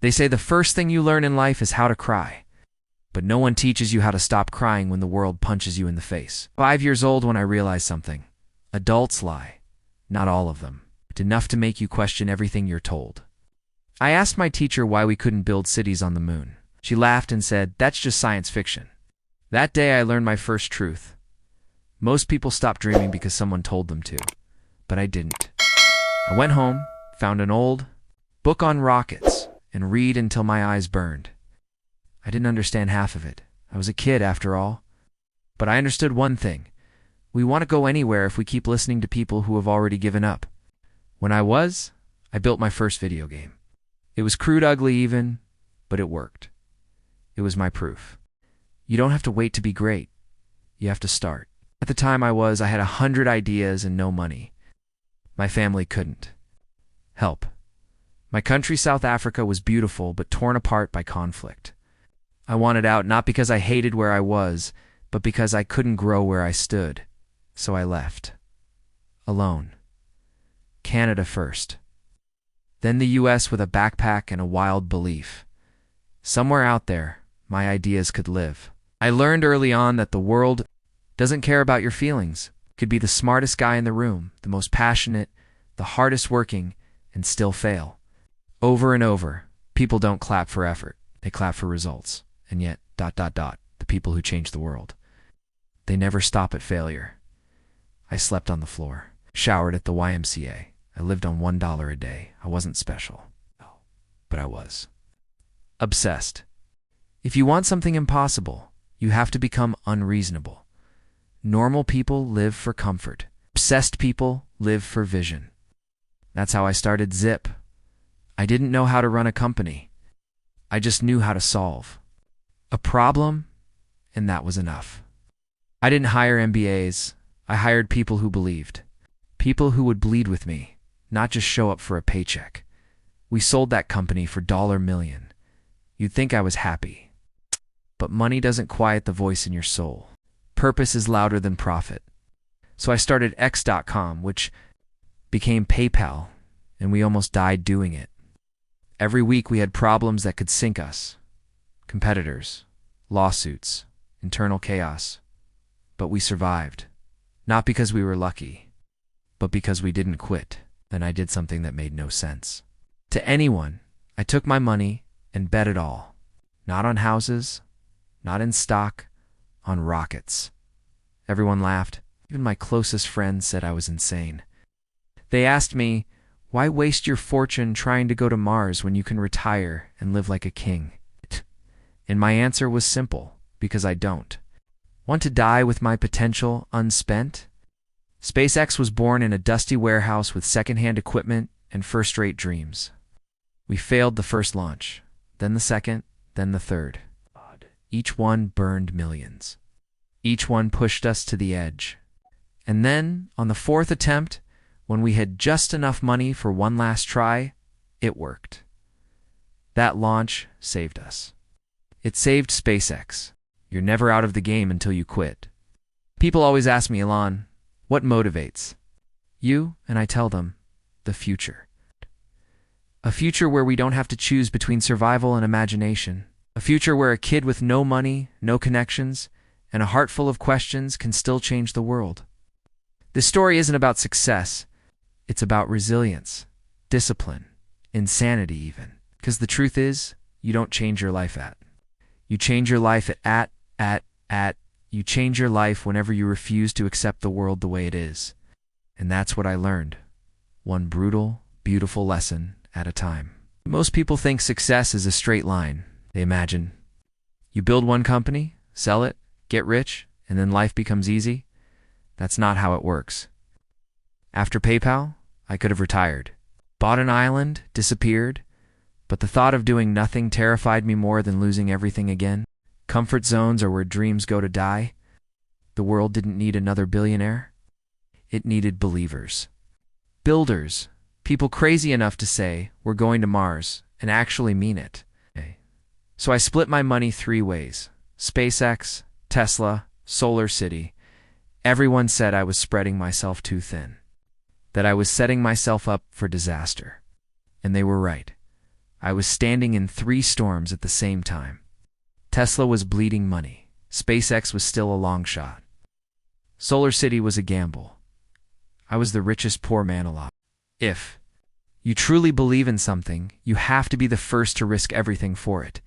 They say the first thing you learn in life is how to cry. But no one teaches you how to stop crying when the world punches you in the face. 5 years old when I realized something. Adults lie. Not all of them. But enough to make you question everything you're told. I asked my teacher why we couldn't build cities on the moon. She laughed and said, "That's just science fiction." That day I learned my first truth. Most people stop dreaming because someone told them to. But I didn't. I went home, found an old book on rockets, and read until my eyes burned. I didn't understand half of it. I was a kid after all. But I understood one thing. We want to go anywhere if we keep listening to people who have already given up. When I built my first video game. It was crude, ugly even, but it worked. It was my proof. You don't have to wait to be great. You have to start. At the time I had 100 ideas and no money. My family couldn't help. My country, South Africa, was beautiful but torn apart by conflict. I wanted out not because I hated where I was, but because I couldn't grow where I stood. So I left. Alone. Canada first. Then the US with a backpack and a wild belief. Somewhere out there, my ideas could live. I learned early on that the world doesn't care about your feelings. Could be the smartest guy in the room, the most passionate, the hardest working, and still fail. Over and over, people don't clap for effort. They clap for results. And yet, the people who change the world. They never stop at failure. I slept on the floor, showered at the YMCA. I lived on $1 a day. I wasn't special. But I was. Obsessed. If you want something impossible, you have to become unreasonable. Normal people live for comfort. Obsessed people live for vision. That's how I started Zip. I didn't know how to run a company. I just knew how to solve a problem, and that was enough. I didn't hire MBAs. I hired people who believed. People who would bleed with me, not just show up for a paycheck. We sold that company for $1 million. You'd think I was happy. But money doesn't quiet the voice in your soul. Purpose is louder than profit. So I started X.com, which became PayPal, and we almost died doing it. Every week we had problems that could sink us. Competitors, lawsuits, internal chaos. But we survived. Not because we were lucky, but because we didn't quit. Then I did something that made no sense. To anyone, I took my money and bet it all. Not on houses, not in stock, on rockets. Everyone laughed. Even my closest friends said I was insane. They asked me, why waste your fortune trying to go to Mars when you can retire and live like a king? And my answer was simple, because I don't. Want to die with my potential unspent? SpaceX was born in a dusty warehouse with secondhand equipment and first-rate dreams. We failed the first launch, then the second, then the third. Each one burned millions. Each one pushed us to the edge. And then, on the fourth attempt, when we had just enough money for one last try, it worked. That launch saved us. It saved SpaceX. You're never out of the game until you quit. People always ask me, Elon, what motivates you? And I tell them, the future. A future where we don't have to choose between survival and imagination. A future where a kid with no money, no connections, and a heart full of questions can still change the world. This story isn't about success. It's about resilience, discipline, insanity even. Because the truth is, you don't change your life at. You change your life you change your life whenever you refuse to accept the world the way it is. And that's what I learned. One brutal, beautiful lesson at a time. Most people think success is a straight line. They imagine you build one company, sell it, get rich, and then life becomes easy. That's not how it works. After PayPal, I could have retired, bought an island, disappeared, but the thought of doing nothing terrified me more than losing everything again. Comfort zones are where dreams go to die. The world didn't need another billionaire. It needed believers. Builders, people crazy enough to say, we're going to Mars, and actually mean it. So I split my money 3 ways. SpaceX, Tesla, Solar City. Everyone said I was spreading myself too thin, that I was setting myself up for disaster. And they were right. I was standing in 3 storms at the same time. Tesla was bleeding money. SpaceX was still a long shot. Solar City was a gamble. I was the richest poor man alive. If you truly believe in something, you have to be the first to risk everything for it.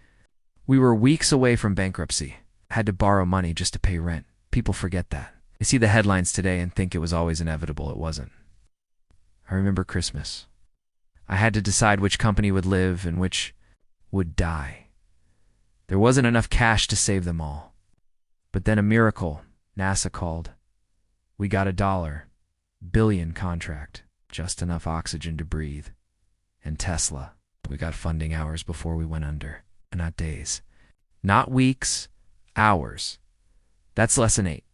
We were weeks away from bankruptcy. I had to borrow money just to pay rent. People forget that. They see the headlines today and think it was always inevitable. It wasn't. I remember Christmas. I had to decide which company would live and which would die. There wasn't enough cash to save them all. But then a miracle. NASA called. We got a $1 billion contract. Just enough oxygen to breathe. And Tesla. We got funding hours before we went under. Not days. Not weeks. Hours. That's lesson 8.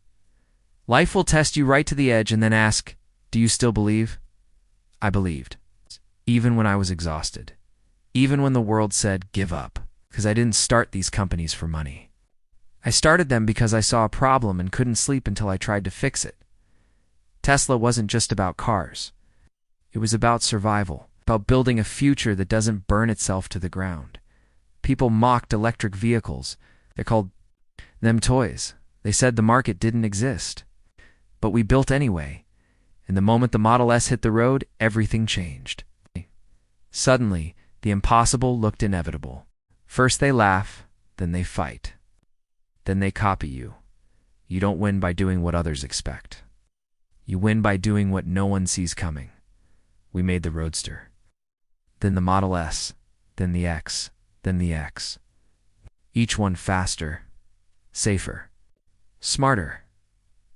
Life will test you right to the edge and then ask, do you still believe? I believed. Even when I was exhausted. Even when the world said, give up. Because I didn't start these companies for money. I started them because I saw a problem and couldn't sleep until I tried to fix it. Tesla wasn't just about cars. It was about survival, about building a future that doesn't burn itself to the ground. People mocked electric vehicles. They called them toys. They said the market didn't exist. But we built anyway. And the moment the Model S hit the road, everything changed. Suddenly, the impossible looked inevitable. First they laugh, then they fight. Then they copy you. You don't win by doing what others expect. You win by doing what no one sees coming. We made the Roadster. Then the Model S. Then the X. Then the X. Each one faster, safer, smarter.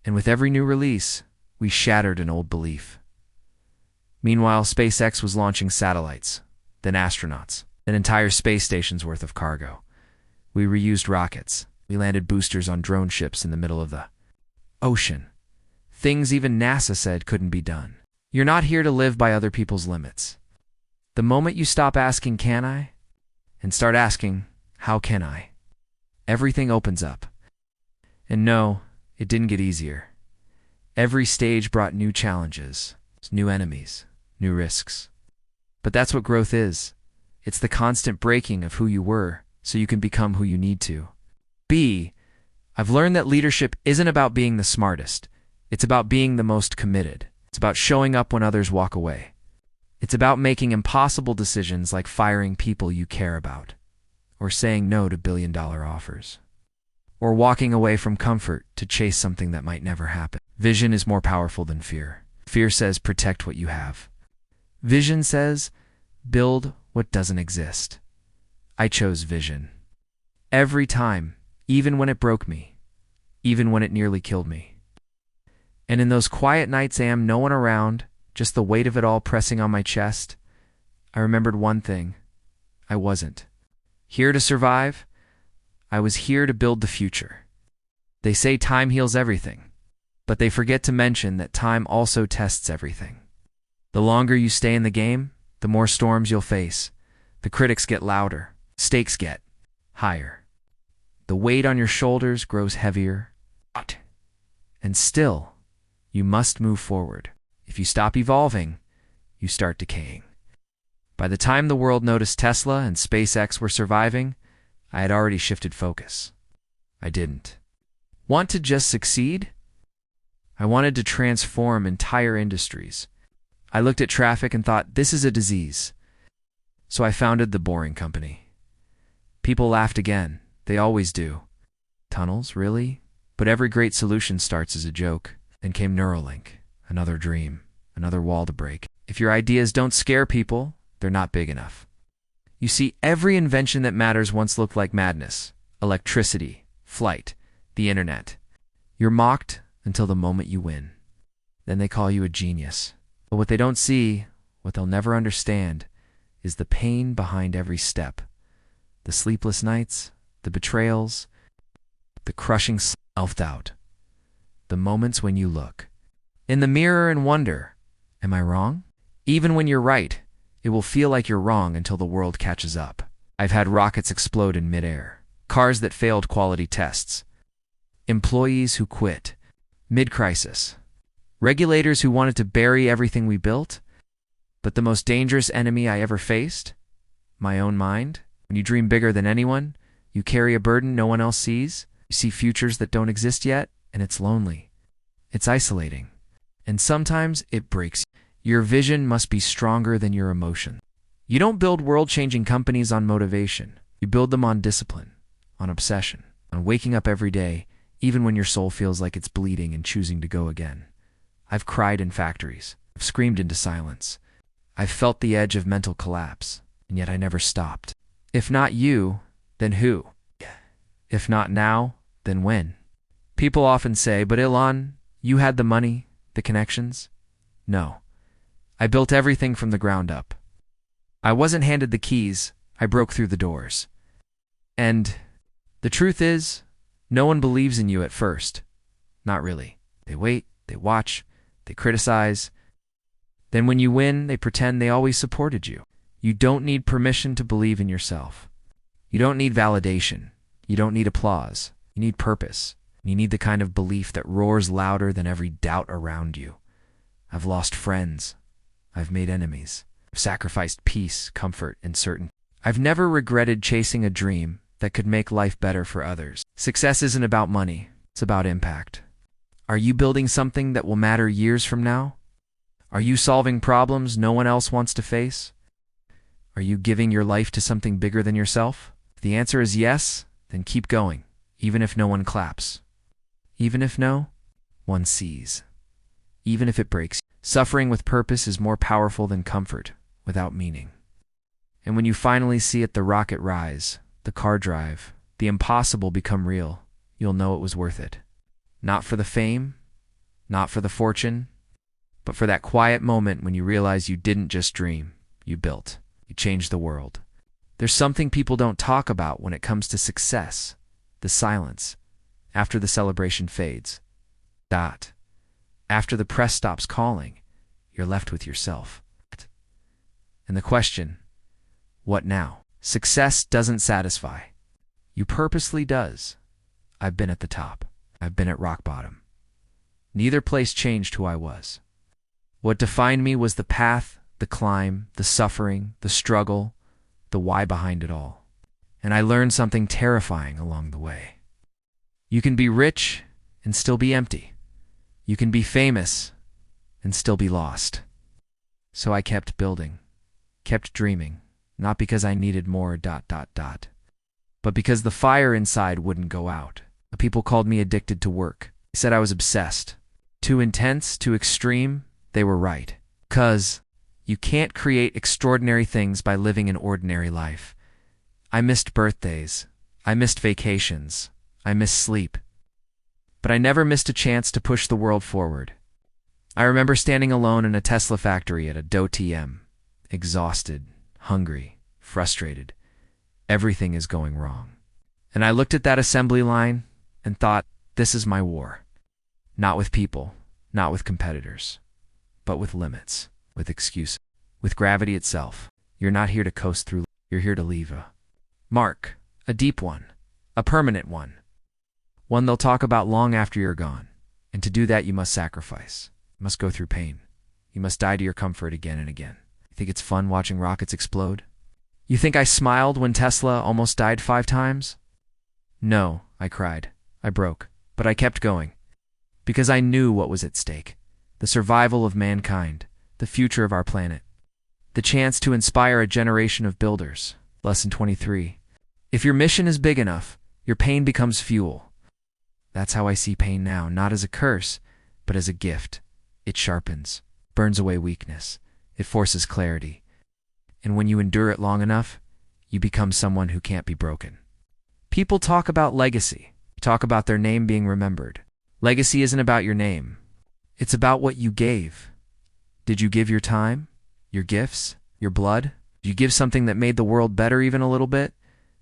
And with every new release, we shattered an old belief. Meanwhile, SpaceX was launching satellites, then astronauts, an entire space station's worth of cargo. We reused rockets. We landed boosters on drone ships in the middle of the ocean. Things even NASA said couldn't be done. You're not here to live by other people's limits. The moment you stop asking, can I? And start asking, how can I? Everything opens up. And no, it didn't get easier. Every stage brought new challenges, new enemies, new risks. But that's what growth is. It's the constant breaking of who you were so you can become who you need to. I've learned that leadership isn't about being the smartest. It's about being the most committed. It's about showing up when others walk away. It's about making impossible decisions like firing people you care about, or saying no to billion-dollar offers, or walking away from comfort to chase something that might never happen. Vision is more powerful than fear. Fear says protect what you have. Vision says build what doesn't exist. I chose vision. Every time, even when it broke me, even when it nearly killed me. And in those quiet nights, no one around, just the weight of it all pressing on my chest, I remembered one thing. I wasn't here to survive. I was here to build the future. They say time heals everything, but they forget to mention that time also tests everything. The longer you stay in the game, the more storms you'll face. The critics get louder. Stakes get higher. The weight on your shoulders grows heavier. And still, you must move forward. If you stop evolving, you start decaying. By the time the world noticed Tesla and SpaceX were surviving, I had already shifted focus. I didn't want to just succeed. I wanted to transform entire industries. I looked at traffic and thought, this is a disease. So I founded the Boring Company. People laughed again. They always do. Tunnels, really? But every great solution starts as a joke. Then came Neuralink, another dream, another wall to break. If your ideas don't scare people, they're not big enough. You see, every invention that matters once looked like madness. Electricity, flight, the internet. You're mocked until the moment you win. Then they call you a genius. But what they don't see, what they'll never understand, is the pain behind every step. The sleepless nights, the betrayals, the crushing self-doubt. The moments when you look in the mirror and wonder, am I wrong? Even when you're right, it will feel like you're wrong until the world catches up. I've had rockets explode in midair, cars that failed quality tests, employees who quit mid-crisis, regulators who wanted to bury everything we built. But the most dangerous enemy I ever faced? My own mind? When you dream bigger than anyone, you carry a burden no one else sees. You see futures that don't exist yet, and it's lonely. It's isolating. And sometimes it breaks. Your vision must be stronger than your emotion. You don't build world-changing companies on motivation. You build them on discipline, on obsession, on waking up every day, even when your soul feels like it's bleeding and choosing to go again. I've cried in factories. I've screamed into silence. I've felt the edge of mental collapse, and yet I never stopped. If not you, then who? If not now, then when? People often say, but Elon, you had the money, the connections. No. I built everything from the ground up. I wasn't handed the keys, I broke through the doors. And the truth is, no one believes in you at first. Not really. They wait, they watch, they criticize. Then when you win, they pretend they always supported you. You don't need permission to believe in yourself. You don't need validation. You don't need applause. You need purpose. You need the kind of belief that roars louder than every doubt around you. I've lost friends. I've made enemies. I've sacrificed peace, comfort, and certainty. I've never regretted chasing a dream that could make life better for others. Success isn't about money. It's about impact. Are you building something that will matter years from now? Are you solving problems no one else wants to face? Are you giving your life to something bigger than yourself? If the answer is yes, then keep going, even if no one claps. Even if no one sees. Even if it breaks. Suffering with purpose is more powerful than comfort without meaning. And when you finally see it, the rocket rise, the car drive, the impossible become real, you'll know it was worth it. Not for the fame, not for the fortune, but for that quiet moment when you realize you didn't just dream, you built. You changed the world. There's something people don't talk about when it comes to success. The silence. After the celebration fades. After the press stops calling, you're left with yourself. And the question, what now? Success doesn't satisfy. You purposely does. I've been at the top. I've been at rock bottom. Neither place changed who I was. What defined me was the path, the climb, the suffering, the struggle, the why behind it all. And I learned something terrifying along the way. You can be rich and still be empty. You can be famous and still be lost. So I kept building, kept dreaming, not because I needed more ... but because the fire inside wouldn't go out. People called me addicted to work. They said I was obsessed. Too intense, too extreme. They were right. 'Cause you can't create extraordinary things by living an ordinary life. I missed birthdays. I missed vacations. I missed sleep. But I never missed a chance to push the world forward. I remember standing alone in a Tesla factory at a DOTM, exhausted, hungry, frustrated. Everything is going wrong. And I looked at that assembly line and thought, this is my war. Not with people, not with competitors, but with limits, with excuses, with gravity itself. You're not here to coast through, you're here to leave a mark, a deep one, a permanent one. One they'll talk about long after you're gone. And to do that, you must sacrifice. You must go through pain. You must die to your comfort again and again. You think it's fun watching rockets explode? You think I smiled when Tesla almost died 5 times? No, I cried. I broke. But I kept going. Because I knew what was at stake. The survival of mankind. The future of our planet. The chance to inspire a generation of builders. Lesson 23. If your mission is big enough, your pain becomes fuel. That's how I see pain now, not as a curse, but as a gift. It sharpens, burns away weakness. It forces clarity. And when you endure it long enough, you become someone who can't be broken. People talk about legacy. Talk about their name being remembered. Legacy isn't about your name. It's about what you gave. Did you give your time? Your gifts? Your blood? Did you give something that made the world better even a little bit?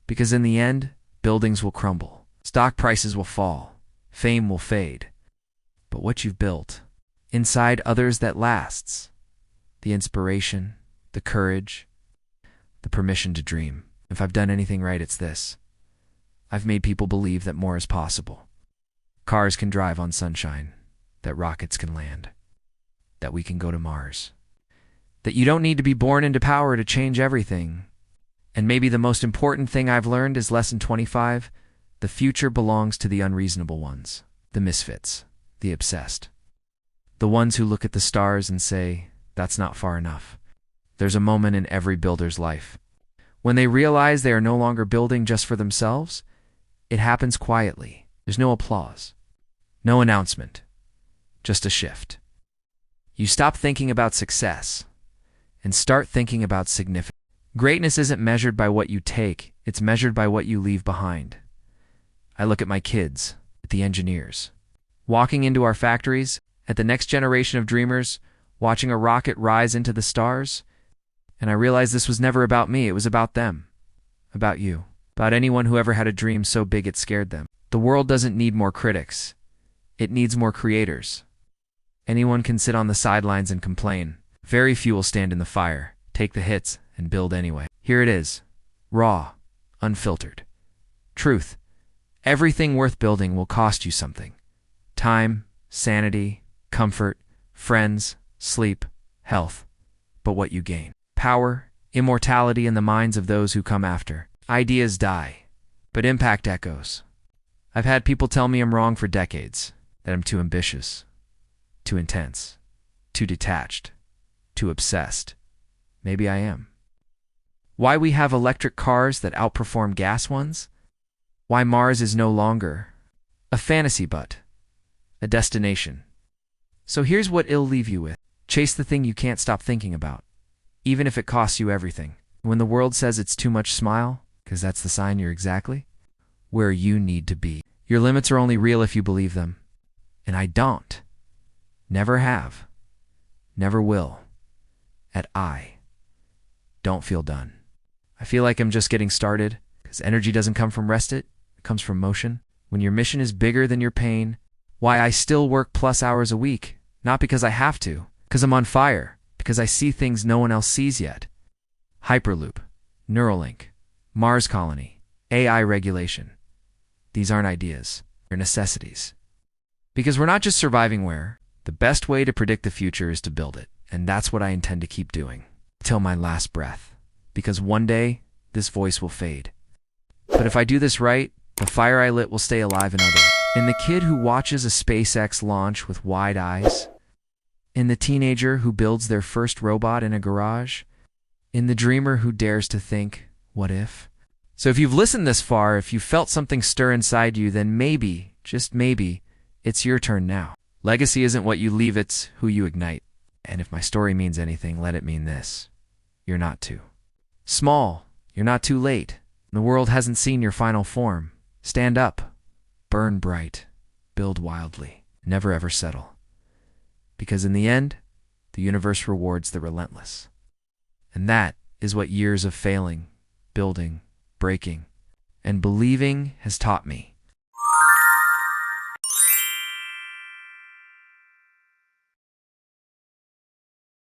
Because in the end, buildings will crumble. Stock prices will fall. Fame will fade. But what you've built, inside others that lasts, the inspiration, the courage, the permission to dream. If I've done anything right, it's this. I've made people believe that more is possible. Cars can drive on sunshine, that rockets can land, that we can go to Mars, that you don't need to be born into power to change everything. And maybe the most important thing I've learned is lesson 25. The future belongs to the unreasonable ones, the misfits, the obsessed. The ones who look at the stars and say, that's not far enough. There's a moment in every builder's life when they realize they are no longer building just for themselves. It happens quietly. There's no applause, no announcement, just a shift. You stop thinking about success and start thinking about significance. Greatness isn't measured by what you take, it's measured by what you leave behind. I look at my kids, at the engineers, walking into our factories, at the next generation of dreamers, watching a rocket rise into the stars, and I realize this was never about me, it was about them, about you, about anyone who ever had a dream so big it scared them. The world doesn't need more critics, it needs more creators. Anyone can sit on the sidelines and complain. Very few will stand in the fire, take the hits, and build anyway. Here it is, raw, unfiltered. Truth. Everything worth building will cost you something. Time, sanity, comfort, friends, sleep, health. But what you gain. Power, immortality in the minds of those who come after. Ideas die, but impact echoes. I've had people tell me I'm wrong for decades, that I'm too ambitious, too intense, too detached, too obsessed. Maybe I am. Why we have electric cars that outperform gas ones? Why Mars is no longer a fantasy but a destination. So here's what it'll leave you with. Chase the thing you can't stop thinking about, even if it costs you everything. When the world says it's too much, smile, because that's the sign you're exactly where you need to be. Your limits are only real if you believe them. And I don't. Never have. Never will. I don't feel done. I feel like I'm just getting started, because energy doesn't come from rest, it comes from motion. When your mission is bigger than your pain, why I still work plus hours a week, not because I have to, because I'm on fire, because I see things no one else sees yet. Hyperloop, Neuralink, Mars colony, AI regulation. These aren't ideas, they're necessities. Because we're not just surviving where, the best way to predict the future is to build it, and that's what I intend to keep doing, till my last breath. Because one day, this voice will fade. But if I do this right, the fire I lit will stay alive in others. In the kid who watches a SpaceX launch with wide eyes, in the teenager who builds their first robot in a garage, in the dreamer who dares to think, what if? So if you've listened this far, if you felt something stir inside you, then maybe, just maybe, it's your turn now. Legacy isn't what you leave, it's who you ignite. And if my story means anything, let it mean this. You're not too small. You're not too late. The world hasn't seen your final form. Stand up. Burn bright. Build wildly. Never ever settle. Because in the end, the universe rewards the relentless. And that is what years of failing, building, breaking, and believing has taught me.